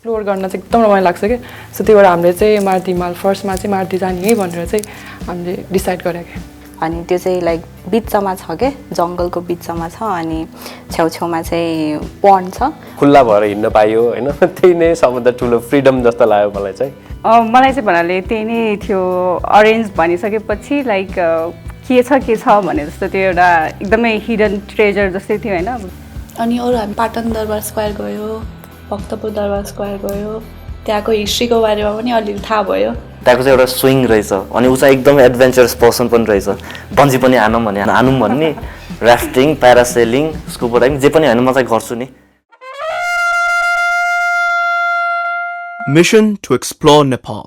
Explore गर्न चाहिँ एकदम रमाइलो लाग्छ कि सो त्यही भएर हामीले चाहिँ मारुति हिमाल फर्स्टमा चाहिँ मारुति जाने है भनेर चाहिँ हामीले डिसाइड गरेको क्या अनि त्यो चाहिँ लाइक बिचमा छ के जङ्गलको बिचमा छ अनि छेउछेउमा चाहिँ पन्ड छ खुल्ला भएर हिँड्न पाइयो होइन त्यही नै सबभन्दा ठुलो फ्रिडम जस्तो लाग्यो मलाई चाहिँ मलाई चाहिँ भन्नाले त्यही नै थियो अरेन्ज भनिसकेपछि लाइक के छ भने जस्तो त्यो एउटा एकदमै हिडन ट्रेजर जस्तै थियो होइन अनि अरू हामी पाटन दरबार स्क्वायर गयो भक्तपुर दरबार स्क्वायर गयो त्यहाँको हिस्ट्रीको बारेमा पनि अलिअलि थाहा भयो त्यहाँको चाहिँ एउटा स्विङ रहेछ अनि ऊ चाहिँ एकदमै एडभेन्चरस पर्सन पनि रहेछ बन्जी पनि हानौँ भने हानौँ भन्ने राफ्टिङ प्यारासेलिङ स्कुबा डाइभिङ जे पनि होइन म चाहिँ गर्छु नि Mission to explore Nepal.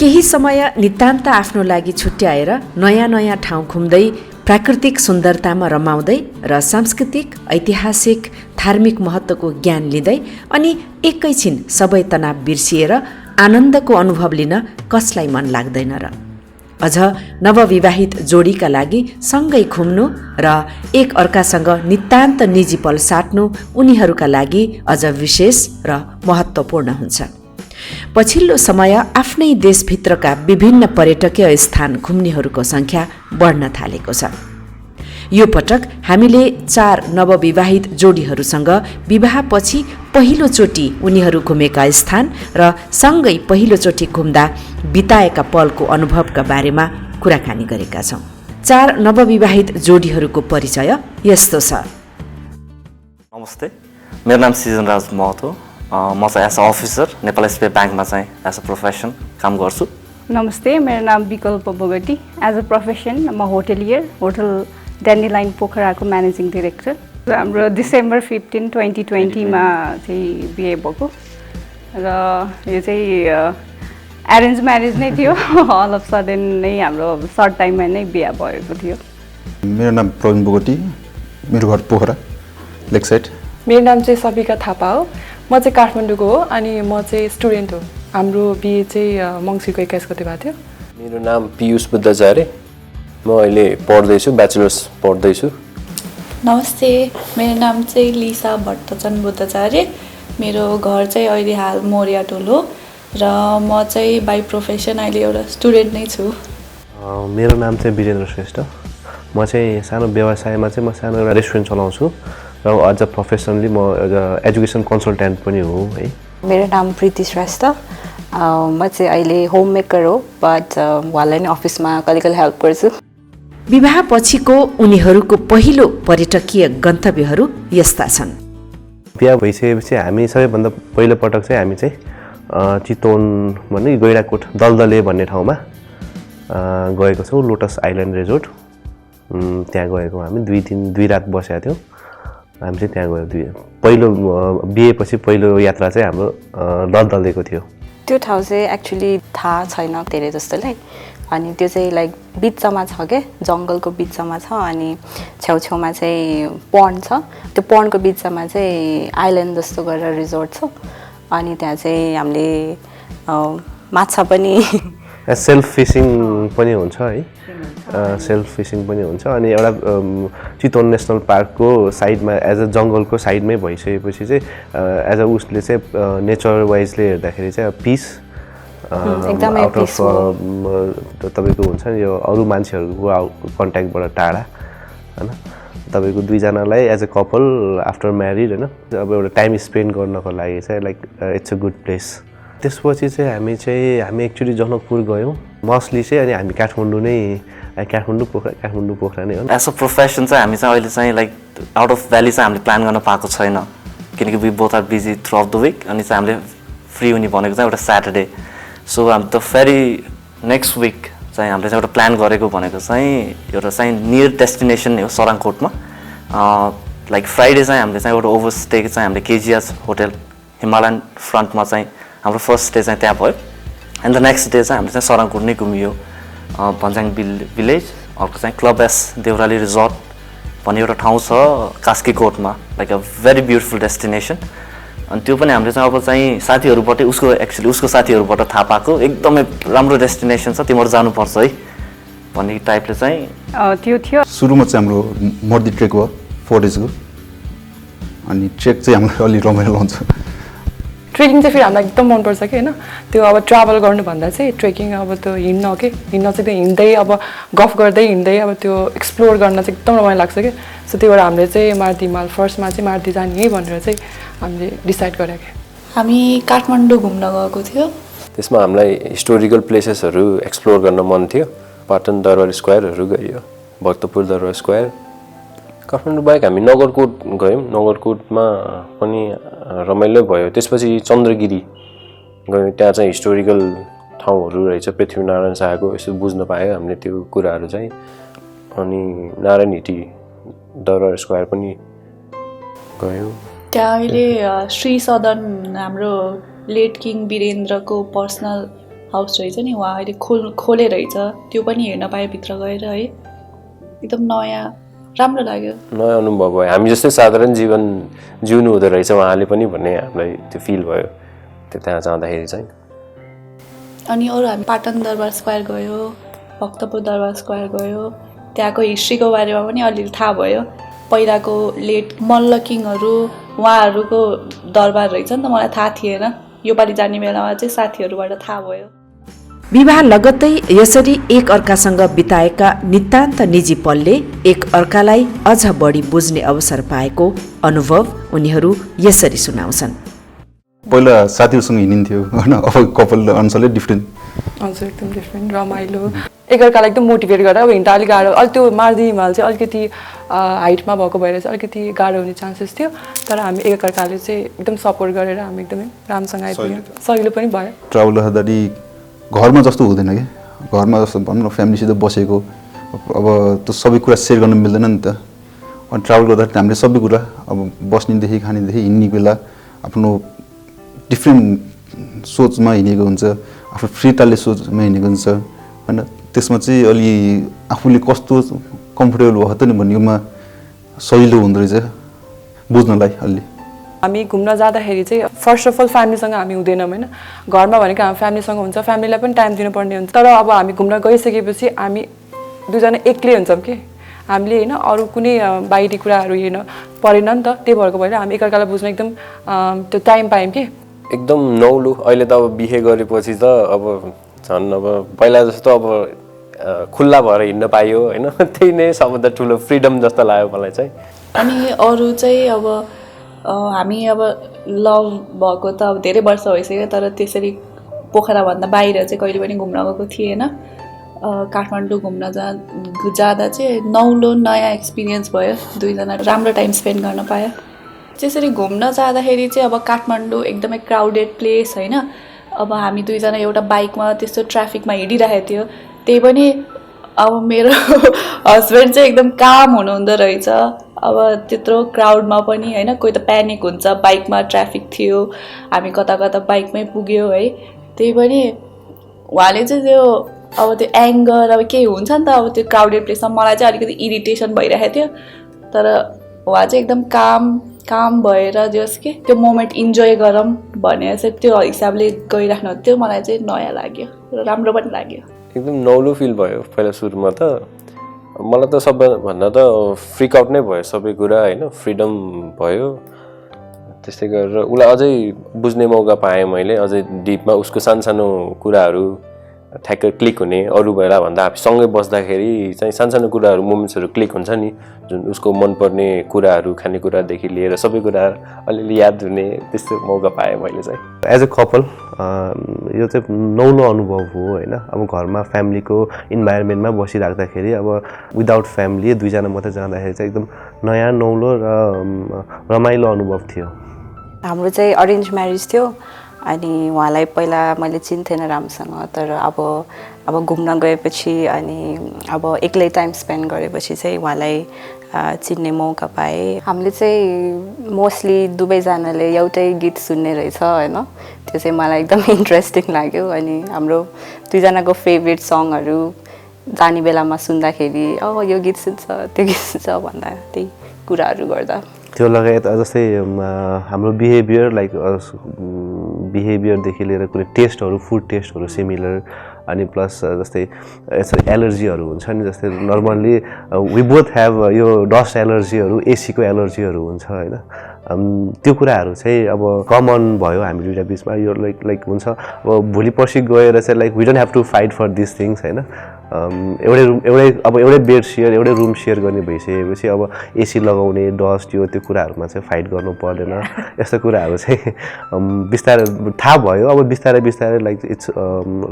केही समय नितान्त आफ्नो लागि छुट्याएर नयाँ नयाँ ठाउँ घुम्दै प्राकृतिक सुन्दरतामा रमाउँदै र सांस्कृतिक ऐतिहासिक धार्मिक महत्त्वको ज्ञान लिँदै अनि एकैछिन सबै तनाव बिर्सिएर आनन्दको अनुभव लिन कसलाई मन लाग्दैन र अझ नवविवाहित जोडीका लागि सँगै घुम्नु र एक अर्कासँग नितान्त निजी पल साट्नु उनीहरूका लागि अझ विशेष र महत्त्वपूर्ण हुन्छ पछिल्लो समय आफ्नै देशभित्रका विभिन्न पर्यटकीय स्थान घुम्नेहरूको सङ्ख्या बढ्न थालेको छ यो पटक हामीले 4 नवविवाहित जोडीहरूसँग विवाहपछि पहिलोचोटि उनीहरू घुमेका स्थान र सँगै पहिलोचोटि घुम्दा बिताएका पलको अनुभवका बारेमा कुराकानी गरेका छौँ 4 नवविवाहित जोडीहरूको परिचय यस्तो छ नमस्ते मेरो नाम सृजनराज महतो म चाहिँ as a officer Nepal state ब्याङ्कमा चाहिँ एज अ प्रोफेसन काम गर्छु नमस्ते मेरो नाम विकल्प बोगटी एज अ प्रोफेसन म होटेलियर होटल ड्यान्डीलाइन पोखराको म्यानेजिङ डिरेक्टर हाम्रो डिसेम्बर 15, 2020 मा चाहिँ बिहे भएको र यो चाहिँ एरेन्ज म्यारेज नै थियो अल अफ सडन नै हाम्रो सर्ट टाइममा नै बिहे भएको थियो मेरो नाम प्रवीण बोगटी मेरो घर पोखरा लेक साइड मेरो नाम चाहिँ सबिका थापा हो म चाहिँ काठमाडौँको हो अनि म चाहिँ स्टुडेन्ट हो हाम्रो बिहे चाहिँ मङ्सिरको 21 गते भएको थियो मेरो नाम पियुष बुद्धाचार्य म अहिले पढ्दैछु ब्याचलर्स पढ्दैछु नमस्ते मेरो नाम चाहिँ लिसा भट्टचन बुद्धाचार्य मेरो घर चाहिँ अहिले हाल मोरिया टोल हो र म चाहिँ बाई प्रोफेसन अहिले एउटा स्टुडेन्ट नै छु मेरो नाम चाहिँ वीरेन्द्र श्रेष्ठ म चाहिँ सानो व्यवसायमा चाहिँ म सानो एउटा रेस्टुरेन्ट चलाउँछु र अझ प्रोफेसनली म एजुकेसन कन्सल्टेन्ट पनि हो है मेरो नाम प्रीति श्रेष्ठ म चाहिँ अहिले होम मेकर हो बट उहाँलाई नै अफिसमा कहिले हेल्प गर्छु विवाहपछिको उनीहरूको पहिलो पर्यटकीय गन्तव्यहरू यस्ता छन् बिहा भइसकेपछि हामी सबैभन्दा पहिलो पटक चाहिँ हामी चाहिँ चितवन भन्ने गैडाकोट दलदले भन्ने ठाउँमा गएको छौँ लोटस आइल्यान्ड रिजोर्ट त्यहाँ गएको हामी 2 रात बसेका थियौँ हामी चाहिँ त्यहाँ गयो पहिलो बिहेपछि पहिलो यात्रा चाहिँ हाम्रो दलदलेको थियो त्यो ठाउँ चाहिँ एक्चुअली थाहा छैन धेरै जस्तोलाई अनि त्यो चाहिँ लाइक बिचमा छ के जङ्गलको बिचमा छ अनि छेउछेउमा चाहिँ पन्ड छ त्यो पन्डको बिचमा चाहिँ आइल्यान्ड जस्तो गरेर रिजोर्ट छ अनि त्यहाँ चाहिँ हामीले माछा पनि सेल्फ फिसिङ पनि हुन्छ है सेल्फ फिसिङ पनि हुन्छ अनि एउटा चितवन नेसनल पार्कको साइडमा एज अ जङ्गलको साइडमै भइसकेपछि चाहिँ एज अ उसले चाहिँ नेचर वाइजले हेर्दाखेरि चाहिँ पिस आउट अफ तपाईँको हुन्छ नि यो अरू मान्छेहरूको कन्ट्याक्टबाट टाढा होइन तपाईँको दुईजनालाई as a couple after married होइन अब एउटा टाइम स्पेन्ड गर्नको लागि चाहिँ like it's a good place त्यसपछि चाहिँ हामी एक्चुअली जनकपुर गयौँ मोस्टली चाहिँ अनि हामी काठमाडौँ पोखरा नै हो एज अ प्रोफेसन चाहिँ हामी चाहिँ अहिले चाहिँ लाइक आउट अफ भ्याली चाहिँ हामीले प्लान गर्न पाएको छैन किनकि we both are busy throughout the week अनि चाहिँ हामीले फ्री हुने भनेको चाहिँ एउटा स्याटरडे सो हामी त फेरि नेक्स्ट विक चाहिँ हामीले चाहिँ एउटा प्लान गरेको भनेको चाहिँ एउटा चाहिँ नियर डेस्टिनेसन नै हो सराङकोटमा लाइक फ्राइडे चाहिँ हामीले चाहिँ एउटा ओभरस्टे चाहिँ हामीले केजिएस होटल हिमालयन फ्रन्टमा चाहिँ हाम्रो फर्स्ट डे चाहिँ त्यहाँ भयो एन्ड द नेक्स्ट डे चाहिँ हामीले चाहिँ सराङकोट नै घुमियो भन्ज्याङ विलेज अर्को चाहिँ क्लब एस देउराली रिजोर्ट भन्ने एउटा ठाउँ छ कास्कीकोटमा like a very beautiful destination अनि त्यो पनि हामीले चाहिँ अब चाहिँ साथीहरूबाट उसको साथीहरूबाट थाहा पाएको एकदमै राम्रो डेस्टिनेसन छ तिमीहरू जानुपर्छ है भन्ने टाइपले चाहिँ त्यो थियो सुरुमा चाहिँ हाम्रो मर्दी ट्रेक भयो 4 डेजको अनि ट्रेक चाहिँ हाम्रो अलि रमाइलो हुन्छ ट्रेकिङ चाहिँ फेरि हामीलाई एकदम मनपर्छ कि होइन त्यो अब ट्राभल गर्नुभन्दा चाहिँ ट्रेकिङ अब त्यो हिँड्न चाहिँ त्यो हिँड्दै अब गफ गर्दै हिँड्दै अब त्यो एक्सप्लोर गर्न चाहिँ एकदम रमाइलो लाग्छ कि सो त्यही भएर हामीले चाहिँ मारुति हिमाल फर्स्टमा चाहिँ मारुति जाने भनेर चाहिँ हामीले डिसाइड गरेको कि हामी काठमाडौँ घुम्न गएको थियो त्यसमा हामीलाई हिस्टोरिकल प्लेसेसहरू एक्सप्लोर गर्न मन थियो पाटन दरबार स्क्वायरहरू गयो भक्तपुर दरबार स्क्वायर काठमाडौँ बाहेक हामी नगरकोट गयौँ नगरकोटमा पनि रमाइलो भयो त्यसपछि चन्द्रगिरी गयौँ त्यहाँ चाहिँ हिस्टोरिकल ठाउँहरू रहेछ पृथ्वीनारायण शाहको यसो बुझ्न पायो हामीले त्यो कुराहरू चाहिँ अनि नारायण हिटी दरबार स्क्वायर पनि गयौँ त्यहाँ अहिले श्री सदन हाम्रो लेट किङ वीरेन्द्रको पर्सनल हाउस रहेछ नि उहाँ अहिले खोले रहेछ त्यो पनि हेर्न पाएँ भित्र गएर है एकदम नयाँ राम्रो लाग्यो नयाँ अनुभव भयो हामी जस्तै साधारण जीवन जिउनु हुँदो रहेछ उहाँले पनि भन्ने हामीलाई त्यो फिल भयो त्यो त्यहाँ जाँदाखेरि चाहिँ अनि अरू हामी पाटन दरबार स्क्वायर गयो भक्तपुर दरबार स्क्वायर गयो त्यहाँको हिस्ट्रीको बारेमा पनि अलिअलि थाहा भयो पहिलाको लेट मल्ल किङहरू उहाँहरूको दरबार रहेछ नि त मलाई थाहा थिएन योपालि जाने बेलामा चाहिँ साथीहरूबाट थाहा भयो विवाह लगत्तै यसरी एक अर्कासँग बिताएका नितान्त निजी पलले एक अर्कालाई अझ बढी बुझ्ने अवसर पाएको अनुभव उनीहरू यसरी सुनाउँछन् पहिला साथीहरूसँग हिँडिन्थ्यो होइन अब कपाल अनुसारले डिफ्रेन्ट हजुर एकदम डिफ्रेन्ट रमाइलो एकअर्कालाई एकदम मोटिभेट गरेर अब हिँड्दा अलिक गाह्रो अलिक त्यो मारुति हिमाल चाहिँ अलिकति हाइटमा भएको भएर चाहिँ अलिकति गाह्रो हुने चान्सेस थियो तर हामी एकअर्काले चाहिँ एकदम सपोर्ट गरेर हामी एकदमै राम्रोसँग आइपुग्यौँ सजिलो पनि भयो ट्राभल गर्दाखेरि घरमा जस्तो हुँदैन कि घरमा जस्तो भनौँ न फ्यामिलीसित बसेको अब त्यो सबै कुरा सेयर गर्न मिल्दैन नि त अनि ट्राभल गर्दाखेरि हामीले सबै कुरा अब बस्नेदेखि खानेदेखि हिँड्ने बेला आफ्नो डिफ्रेन्ट सोचमा हिँडेको हुन्छ आफ्नो फ्री टालले सोचमा हिँडेको हुन्छ होइन त्यसमा चाहिँ अलि आफूले कस्तो कम्फोर्टेबल भयो त नि भन्नेमा सजिलो हुँदो रहेछ बुझ्नलाई अलि हामी घुम्न जाँदाखेरि चाहिँ फर्स्ट अफ अल फ्यामिलीसँग हामी हुँदैनौँ होइन घरमा भनेको हामी फ्यामिलीसँग हुन्छ फ्यामिलीलाई पनि टाइम दिनुपर्ने हुन्छ तर अब हामी घुम्न गइसकेपछि हामी दुईजना एक्लै हुन्छौँ कि हामीले होइन अरू कुनै बाहिरी कुराहरू हेर्न परेन नि त त्यही भएर हामी एकअर्कालाई बुझ्न एकदम त्यो टाइम पायौँ कि एकदम नौलो अहिले त अब बिहे गरेपछि त अब झन् अब पहिला जस्तो अब खुल्ला भएर हिँड्न पाइयो होइन त्यही नै सबभन्दा ठुलो फ्रिडम जस्तो लाग्यो मलाई चाहिँ अनि अरू चाहिँ अब हामी अब लभ भएको त अब धेरै वर्ष भइसक्यो तर त्यसरी पोखराभन्दा बाहिर चाहिँ कहिले पनि घुम्न गएको थिएन काठमाडौँ घुम्न जाँदा चाहिँ नौलो नयाँ एक्सपिरियन्स भयो दुईजना राम्रो टाइम स्पेन्ड गर्न पायो त्यसरी घुम्न जाँदाखेरि चाहिँ अब काठमाडौँ एकदमै क्राउडेड प्लेस होइन अब हामी दुईजना एउटा बाइकमा त्यस्तो ट्राफिकमा हिँडिरहेको थियो त्यही पनि अब मेरो हस्बेन्ड चाहिँ एकदम काम हुनुहुँदो रहेछ अब त्यत्रो क्राउडमा पनि होइन कोही त प्यानिक हुन्छ बाइकमा ट्राफिक थियो हामी कता कता बाइकमै पुग्यो है त्यही पनि उहाँले चाहिँ त्यो अब त्यो एङ्गर अब केही हुन्छ नि त अब त्यो क्राउडेड प्लेसमा मलाई चाहिँ अलिकति इरिटेसन भइरहेको थियो तर उहाँ चाहिँ एकदम काम भएर जस के त्यो मोमेन्ट इन्जोय गरौँ भनेर चाहिँ त्यो हिसाबले गइराख्नु त्यो मलाई चाहिँ नयाँ लाग्यो र राम्रो पनि लाग्यो एकदम नौलो फिल भयो पहिला सुरुमा त मलाई त सबैभन्दा त फ्रिक आउट नै भयो सबै कुरा होइन फ्रिडम भयो त्यस्तै गरेर उसलाई अझै बुझ्ने मौका पाएँ मैले अझै डिपमा उसको सानो कुराहरू ठ्याक्कै क्लिक हुने अरू बेला भन्दा सँगै बस्दाखेरि चाहिँ सानो कुराहरू मोमेन्ट्सहरू क्लिक हुन्छ नि जुन उसको मनपर्ने कुराहरू खानेकुरादेखि लिएर सबै कुरा अलिअलि याद हुने त्यस्तो मौका पाएँ मैले चाहिँ एज अ कपल यो चाहिँ नौलो अनुभव हो होइन अब घरमा फ्यामिलीको इन्भाइरोमेन्टमा बसिराख्दाखेरि अब विदाउट फ्यामिली दुईजना मात्रै जाँदाखेरि चाहिँ एकदम नयाँ नौलो र रमाइलो अनुभव थियो हाम्रो चाहिँ अरेन्ज म्यारेज थियो अनि उहाँलाई पहिला मैले चिन्थेन राम्रोसँग तर अब घुम्न गएपछि अनि अब एक्लै टाइम स्पेन्ड गरेपछि चाहिँ उहाँलाई चिन्ने मौका पाएँ हामीले चाहिँ मोस्टली दुवैजनाले एउटै गीत सुन्ने रहेछ होइन त्यो चाहिँ मलाई एकदम इन्ट्रेस्टिङ लाग्यो अनि हाम्रो दुईजनाको फेभरेट सङहरू जाने बेलामा सुन्दाखेरि यो गीत सुन्छ त्यो गीत सुन्छ भन्दा त्यही कुराहरू गर्दा त्यो लगायत जस्तै हाम्रो बिहेभियर लाइक बिहेभियरदेखि लिएर कुनै टेस्टहरू फुड टेस्टहरू सिमिलर अनि प्लस जस्तै यसरी एलर्जीहरू हुन्छ नि, जस्तै नर्मल्ली वी बोथ हेभ यो डस्ट एलर्जीहरू, एसीको एलर्जीहरू हुन्छ होइन। त्यो कुराहरू चाहिँ अब कमन भयो हामी दुईवटा बिचमा, यो लाइक हुन्छ अब भोलि पर्सि गएर चाहिँ like we don't have to fight for this things होइन। एउटै बेड सेयर, एउटै रुम सेयर गर्ने भइसकेपछि अब एसी लगाउने, डस्ट यो त्यो कुराहरूमा चाहिँ फाइट गर्नु पर्दैन। यस्तो कुराहरू चाहिँ बिस्तारै थाहा भयो। अब बिस्तारै बिस्तारै लाइक इट्स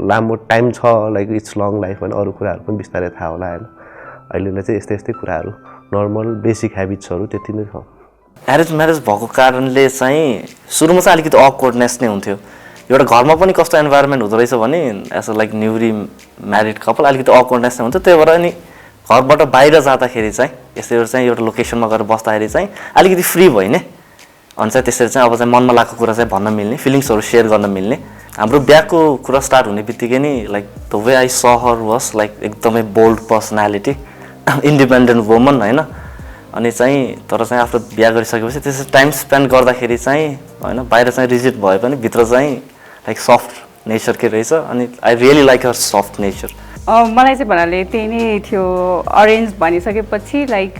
लामो टाइम छ, लाइक इट्स लङ लाइफ होइन, अरू कुराहरू पनि बिस्तारै थाहा होला होइन। अहिलेलाई चाहिँ यस्तै यस्तै कुराहरू नर्मल बेसिक हेबिट्सहरू त्यति नै छ। एरेन्ज म्यारेज भएको कारणले चाहिँ सुरुमा चाहिँ अलिकति अकवर्डनेस नै हुन्थ्यो। एउटा घरमा पनि कस्तो इन्भाइरोमेन्ट हुँदो रहेछ भने as a like newly married couple अलिकति अकवर्डनेस नै हुन्थ्यो। त्यही भएर अनि घरबाट बाहिर जाँदाखेरि चाहिँ यसरी चाहिँ एउटा लोकेसनमा गएर बस्दाखेरि चाहिँ अलिकति फ्री भयो नि। अनि चाहिँ त्यसरी चाहिँ अब चाहिँ मनमा लागेको कुरा चाहिँ भन्न मिल्ने, फिलिङ्सहरू सेयर गर्न मिल्ने। हाम्रो बिहाको कुरा स्टार्ट हुने बित्तिकै नि लाइक द वे आई स हर वाज लाइक एकदमै बोल्ड पर्सनालिटी, इन्डिपेन्डेन्ट वुमन होइन। अनि चाहिँ तर चाहिँ आफ्नो बिहा गरिसकेपछि त्यसरी टाइम स्पेन्ड गर्दाखेरि चाहिँ होइन बाहिर चाहिँ रिजिड भए पनि भित्र चाहिँ लाइक सफ्ट नेचरकै रहेछ। अनि I really like her soft nature. मलाई चाहिँ भन्नाले त्यही नै थियो। अरेन्ज भनिसकेपछि लाइक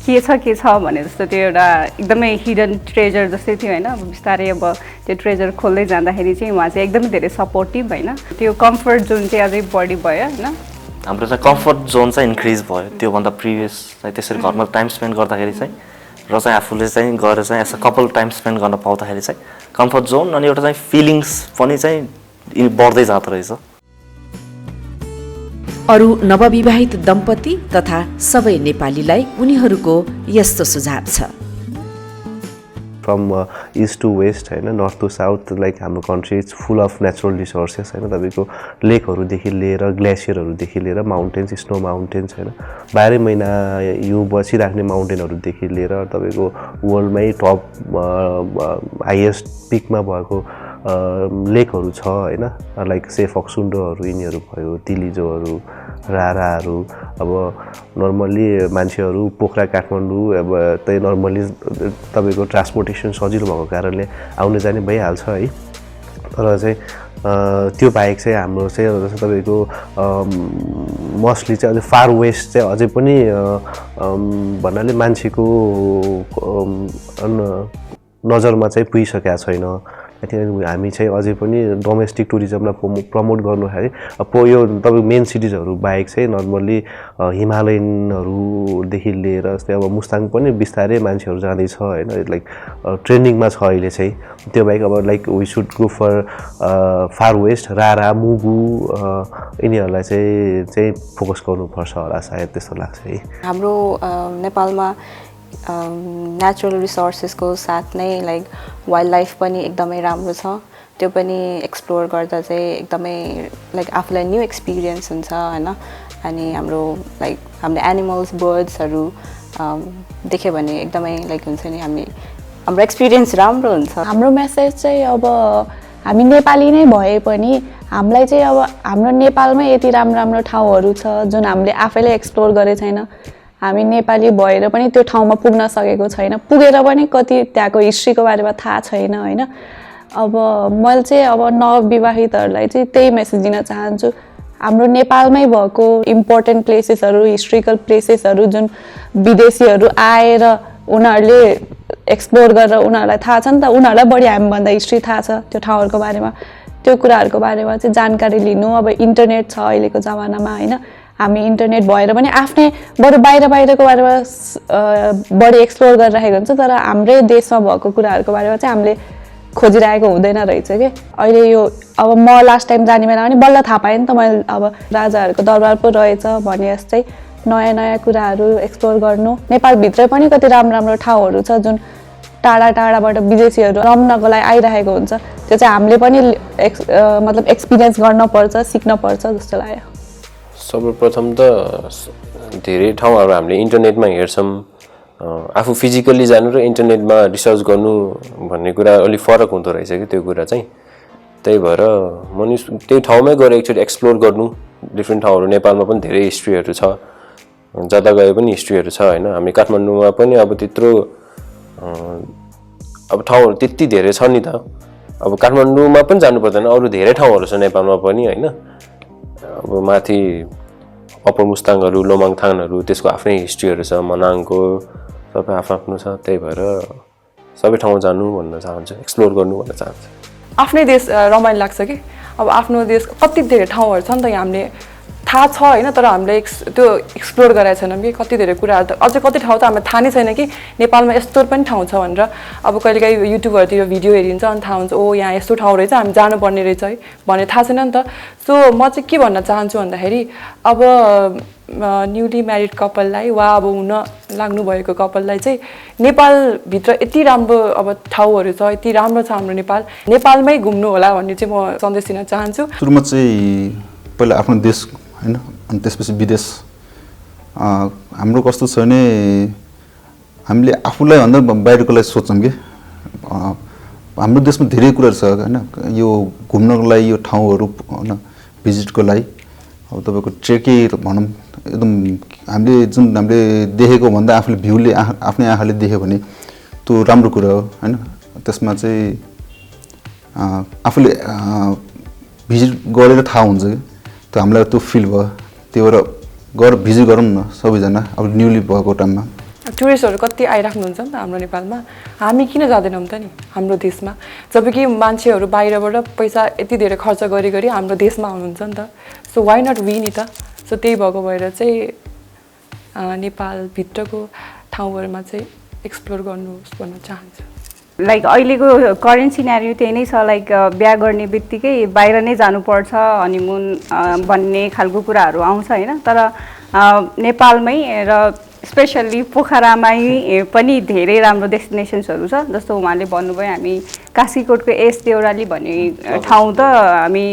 के छ भने जस्तो त्यो एउटा एकदमै हिडन ट्रेजर जस्तै थियो होइन। अब बिस्तारै अब त्यो ट्रेजर खोल्दै जाँदाखेरि चाहिँ उहाँ चाहिँ एकदमै धेरै सपोर्टिभ होइन। त्यो कम्फर्ट जोन चाहिँ अझै बढी भयो होइन। हाम्रो चाहिँ कम्फर्ट जोन चाहिँ इन्क्रिज भयो त्योभन्दा प्रिभियस चाहिँ त्यसरी घरमा टाइम स्पेन्ड गर्दाखेरि चाहिँ र चाहिँ आफूले चाहिँ गएर चाहिँ as a couple time spend गर्न पाउँदाखेरि चाहिँ कम्फर्ट जोन अनि एउटा चाहिँ फिलिङ्स पनि चाहिँ बढ्दै जाँदो रहेछ। अरू नवविवाहित दम्पति तथा सबै नेपालीलाई उनीहरूको यस्तो सुझाव छ। फ्रम इस्ट टु वेस्ट होइन, नर्थ टु साउथ, लाइक हाम्रो country it's full of natural resources होइन। तपाईँको लेकहरूदेखि लिएर ग्लेसियरहरूदेखि लिएर माउन्टेन्स, स्नो माउन्टेन्स होइन, 12 महिना हिउँ बसिराख्ने माउन्टेनहरूदेखि लिएर तपाईँको वर्ल्डमै टप हाइएस्ट पिकमा भएको लेकहरू छ होइन। लाइक से फक्सुन्डोहरू यिनीहरू भयो, तिलिजोहरू, राराहरू। अब नर्मल्ली मान्छेहरू पोखरा काठमाडौँ अब त्यही नर्मल्ली तपाईँको ट्रान्सपोर्टेसन सजिलो भएको कारणले आउने जाने भइहाल्छ है। तर चाहिँ त्यो बाहेक चाहिँ हाम्रो चाहिँ जस्तो तपाईँको मोस्टली चाहिँ अझै फार वेस्ट चाहिँ अझै पनि भन्नाले मान्छेको नजरमा चाहिँ पुगिसकेको छैन। हामी चाहिँ अझै पनि डोमेस्टिक टुरिज्मलाई प्रमोट गर्दाखेरि यो तपाईँको मेन सिटिजहरू बाहेक चाहिँ नर्मल्ली हिमालयनहरूदेखि लिएर जस्तै अब मुस्ताङ पनि बिस्तारै मान्छेहरू जाँदैछ होइन। लाइक ट्रेन्डिङमा छ अहिले चाहिँ। त्यो बाहेक अब like we should go for far west, Rara, Mugu यिनीहरूलाई चाहिँ फोकस गर्नुपर्छ होला सायद, त्यस्तो लाग्छ है। हाम्रो नेपालमा नेचुरल रिसोर्सेसको साथ नै लाइक वाइल्ड लाइफ पनि एकदमै राम्रो छ। त्यो पनि एक्सप्लोर गर्दा चाहिँ एकदमै लाइक आफूलाई न्यू एक्सपिरियन्स हुन्छ होइन। अनि हाम्रो लाइक हाम्रो एनिमल्स, बर्ड्सहरू देख्यो भने एकदमै लाइक हुन्छ नि, हाम्रो एक्सपिरियन्स राम्रो हुन्छ। हाम्रो मेसेज चाहिँ अब हामी नेपाली नै भए पनि हामीलाई चाहिँ अब हाम्रो नेपालमै यति राम्रो राम्रो ठाउँहरू छ जुन हामीले आफैले एक्सप्लोर गरेको छैन। हामी नेपाली भएर पनि त्यो ठाउँमा पुग्न सकेको छैन, पुगेर पनि कति त्यहाँको हिस्ट्रीको बारेमा थाहा छैन होइन। अब मैले चाहिँ अब नवविवाहितहरूलाई चाहिँ त्यही मेसेज दिन चाहन्छु। हाम्रो नेपालमै भएको इम्पोर्टेन्ट प्लेसेसहरू, हिस्ट्रिकल प्लेसेसहरू जुन विदेशीहरू आएर उनीहरूले एक्सप्लोर गरेर उनीहरूलाई थाहा छ नि त, उनीहरूलाई बढी हामीभन्दा हिस्ट्री थाहा छ त्यो ठाउँहरूको बारेमा। त्यो कुराहरूको बारेमा चाहिँ जानकारी लिनु। अब इन्टरनेट छ अहिलेको जमानामा होइन। हामी इन्टरनेट भएर पनि आफ्नै बरु बाहिरको बारेमा बढी एक्सप्लोर गरिरहेको हुन्छ, तर हाम्रै देशमा भएको कुराहरूको बारेमा चाहिँ हामीले खोजिरहेको हुँदैन रहेछ कि। अहिले यो अब म लास्ट टाइम जाने बेला पनि बल्ल थाहा पाएँ नि त मैले, अब राजाहरूको दरबार पो रहेछ भने जस्तै नयाँ नयाँ कुराहरू एक्सप्लोर गर्नु। नेपालभित्रै पनि कति राम्रो राम्रो ठाउँहरू छ जुन टाढा टाढाबाट विदेशीहरू रम्नको लागि आइरहेको हुन्छ। त्यो चाहिँ हामीले पनि मतलब एक्सपिरियन्स गर्नुपर्छ, सिक्नुपर्छ जस्तो लाग्यो। सर्वप्रथम त धेरै ठाउँहरू हामीले इन्टरनेटमा हेर्छौँ, आफू फिजिकल्ली जानु र इन्टरनेटमा रिसर्च गर्नु भन्ने कुरा अलिक फरक हुँदो रहेछ कि त्यो कुरा चाहिँ। त्यही भएर त्यही ठाउँमै गएर एकचोटि एक्सप्लोर गर्नु। डिफ्रेन्ट ठाउँहरू नेपालमा पनि धेरै हिस्ट्रीहरू छ, जता गए पनि हिस्ट्रीहरू छ होइन। हामी काठमाडौँमा पनि अब त्यत्रो अब ठाउँहरू त्यति धेरै छ नि त। अब काठमाडौँमा पनि जानु पर्दैन, अरू धेरै ठाउँहरू छ नेपालमा पनि होइन। अब माथि अप्पर मुस्ताङहरू लोमाङथाङहरू त्यसको आफ्नै हिस्ट्रीहरू छ मनाङको सबै आफ्नो छ त्यही भएर सबै ठाउँ जानु भन्न चाहन्छु एक्सप्लोर गर्नु भन्न चाहन्छु आफ्नै देश रमाइलो लाग्छ कि अब आफ्नो देश कति धेरै ठाउँहरू छ नि त हामीले थाहा छ होइन तर हामीले त्यो एक्सप्लोर गराएको छैनौँ कि कति धेरै कुराहरू त अझै कति ठाउँ त हामीलाई थाहा नै छैन कि नेपालमा यस्तो पनि ठाउँ छ भनेर अब कहिलेकाहीँ युट्युबहरूतिर भिडियो हेरिन्छ अनि थाहा हुन्छ ओ यहाँ यस्तो ठाउँ रहेछ हामी जानुपर्ने रहेछ है भन्ने थाहा छैन नि त सो म चाहिँ के भन्न चाहन्छु भन्दाखेरि अब न्युली म्यारिड कपाललाई वा अब हुन लाग्नुभएको कपाललाई चाहिँ नेपालभित्र यति राम्रो अब ठाउँहरू छ यति राम्रो छ हाम्रो नेपालमै घुम्नु होला भन्ने चाहिँ म सन्देश दिन चाहन्छु सुरुमा चाहिँ पहिला आफ्नो देश होइन अनि त्यसपछि विदेश हाम्रो कस्तो छ भने हामीले आफूलाई भन्दा बाहिरकोलाई सोच्छौँ कि हाम्रो देशमा धेरै कुराहरू छ होइन यो घुम्नको लागि यो ठाउँहरू होइन भिजिटको लागि अब तपाईँको ट्रेकै भनौँ एकदम हामीले देखेको भन्दा आफूले भ्यूले आफ्नै आँखाले देख्यो भने त्यो राम्रो कुरा हो होइन त्यसमा चाहिँ आफूले भिजिट गरेर थाहा हुन्छ कि त्यो हामीलाई त्यो फिल भयो त्यो भएर गएर भिजिट गरौँ न सबैजना अब न्युली भएको टाइममा टुरिस्टहरू कति आइराख्नुहुन्छ नि त हाम्रो नेपालमा हामी किन जाँदैनौँ त नि हाम्रो देशमा जबकि मान्छेहरू बाहिरबाट पैसा यति धेरै खर्च गरी हाम्रो देशमा आउनुहुन्छ नि त सो वाइ नट वी नि त सो त्यही भएको भएर चाहिँ नेपालभित्रको ठाउँहरूमा चाहिँ एक्सप्लोर गर्नुहोस् भन्न चाहन्छु लाइक अहिलेको करेन्ट सिनारियो त्यही नै छ लाइक बिहा गर्ने बित्तिकै बाहिर नै जानुपर्छ हनिमुन भन्ने खालको कुराहरू आउँछ होइन तर नेपालमै र स्पेसल्ली पोखरामै पनि धेरै राम्रो डेस्टिनेसन्सहरू छ जस्तो उहाँले भन्नुभयो हामी काशीकोटको एस देउराली भन्ने ठाउँ त हामी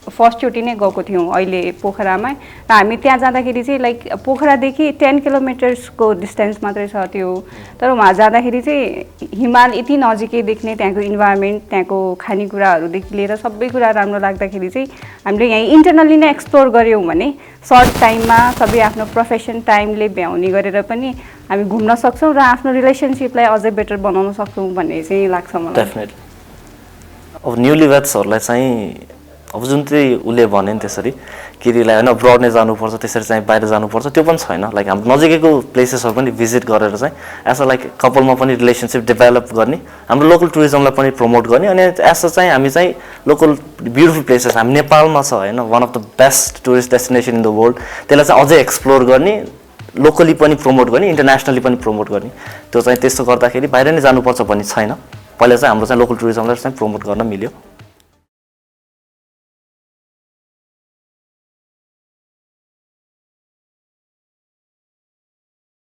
फर्स्टचोटि नै गएको थियौँ अहिले पोखरामा र हामी त्यहाँ जाँदाखेरि चाहिँ लाइक पोखरादेखि 10 किलोमिटर्सको डिस्टेन्स मात्रै छ त्यो तर वहाँ जाँदाखेरि चाहिँ हिमाल यति नजिकै देख्ने त्यहाँको इन्भाइरोमेन्ट त्यहाँको खानेकुराहरूदेखि लिएर सबै कुरा राम्रो लाग्दाखेरि चाहिँ हामीले यहीँ इन्टरनली नै एक्सप्लोर गऱ्यौँ भने सर्ट टाइममा सबै आफ्नो प्रोफेसन टाइमले भ्याउने गरेर पनि हामी घुम्न सक्छौँ र आफ्नो रिलेसनसिपलाई अझै बेटर बनाउन सक्छौँ भन्ने चाहिँ लाग्छ मलाई डेफिनेटली अब न्युली वेड्सहरूलाई चाहिँ अब जुन चाहिँ उसले भने नि त्यसरी केटीलाई होइन अब्रड नै जानुपर्छ त्यसरी चाहिँ बाहिर जानुपर्छ त्यो पनि छैन लाइक हाम्रो नजिकैको प्लेसेसहरू पनि भिजिट गरेर चाहिँ एज अ लाइक कपालमा पनि रिलेसनसिप डेभलप गर्ने हाम्रो लोकल टुरिज्मलाई पनि प्रमोट गर्ने अनि एज चाहिँ हामी चाहिँ लोकल ब्युटिफुल प्लेसेस हामी नेपालमा छ होइन one of the best tourist destination in the world त्यसलाई चाहिँ अझै एक्सप्लोर गर्ने लोकली पनि प्रमोट गर्ने इन्टरनेसनली पनि प्रमोट गर्ने त्यो चाहिँ त्यस्तो गर्दाखेरि बाहिर नै जानुपर्छ भन्ने छैन पहिला चाहिँ हाम्रो चाहिँ लोकल टुरिज्मलाई चाहिँ प्रमोट गर्न मिल्यो